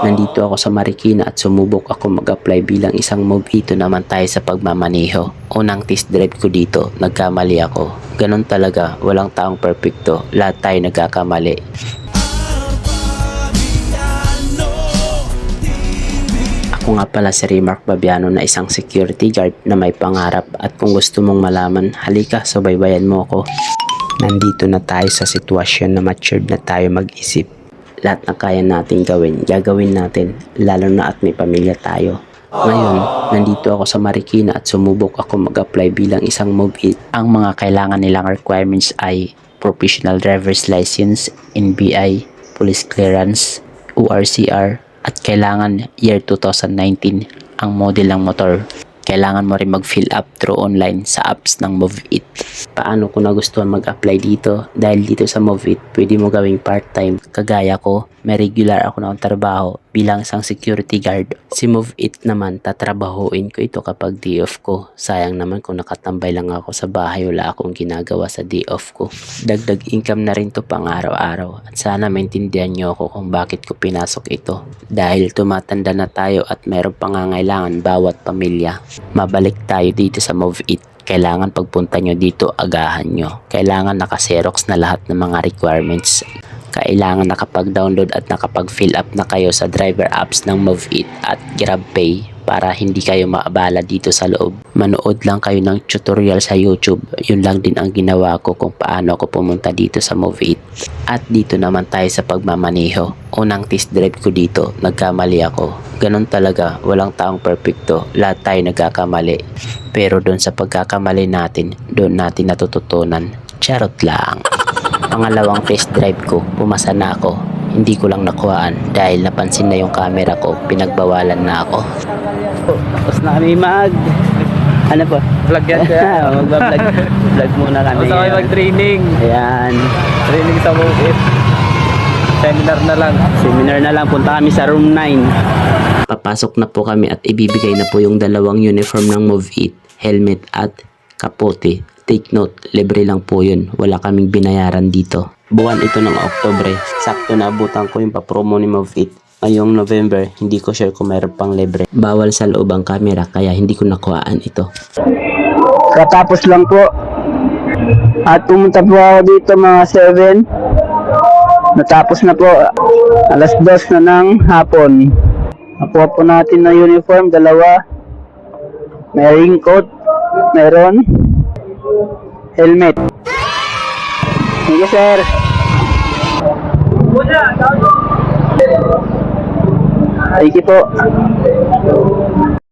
nandito ako sa Marikina at sumubok ako mag-apply bilang isang move. Ito naman tayo sa pagmamaneho. Unang test drive ko dito, nagkamali ako. Ganon talaga, walang taong perfecto, lahat tayo nagkakamali. Ako nga pala si Remark Babiano na isang security guard na may pangarap, at kung gusto mong malaman, halika, subaybayan mo ako. Nandito na tayo sa sitwasyon na matured na tayo mag-isip. Lahat na kaya natin gawin, gagawin natin, lalo na at may pamilya tayo. Ngayon, nandito ako sa Marikina at sumubok ako mag-apply bilang isang move. Ang mga kailangan nilang requirements ay professional driver's license, NBI, police clearance, ORCR, at kailangan year 2019 ang model ng motor. Kailangan mo rin mag-fill up through online sa apps ng MoveIt. Paano ko nagustuhan mag-apply dito? Dahil dito sa MoveIt, pwede mo gawing part-time. Kagaya ko, may regular ako na trabaho bilang isang security guard. Si MoveIt naman, tatrabahuin ko ito kapag day off ko. Sayang naman kung nakatambay lang ako sa bahay, wala akong ginagawa sa day off ko. Dagdag income na rin to pang araw-araw. At sana maintindihan nyo ako kung bakit ko pinasok ito. Dahil tumatanda na tayo at mayroong pangangailangan bawat pamilya. Mabalik tayo dito sa MoveIt. Kailangan pagpunta nyo dito, agahan nyo. Kailangan nakaserox na lahat ng mga requirements. Kailangan nakapag-download at nakapag-fill up na kayo sa driver apps ng MoveIt at GrabPay para hindi kayo maabala dito sa loob. Manood lang kayo ng tutorial sa YouTube. Yun lang din ang ginawa ko kung paano ako pumunta dito sa MoveIt. At dito naman tayo sa pagmamaneho. Unang test drive ko dito, nagkamali ako. Ganon talaga, walang taong perfecto, lahat tayo nagkakamali. Pero doon sa pagkakamali natin, doon natin natututunan. Charot lang. Pangalawang test drive ko, pumasa na ako. Hindi ko lang nakuhaan dahil napansin na yung camera ko, pinagbawalan na ako. Tapos na kami ano po? Vlog yan kaya. Magbablog. Vlog muna kami. Basta kami mag-training. Ayan. Training sa MoveIt. Seminar na lang. Seminar na lang. Punta kami sa room 9. Papasok na po kami at ibibigay na po yung dalawang uniform ng MoveIt, helmet at kapote. Take note, libre lang po yun. Wala kaming binayaran dito. Buwan ito ng Oktobre. Sakto na abutan ko yung papromo ni MoveIt. Ngayong November, hindi ko sure kung mayroon pang libre. Bawal sa loob ang camera kaya hindi ko nakuhaan ito. Katapos lang po. At pumunta po ako dito mga 7. Natapos na po. Alas 2 na ng hapon. Nakuha po natin na uniform, dalawa. May raincoat. Meron. Helmet. Thank you, sir. Thank you po.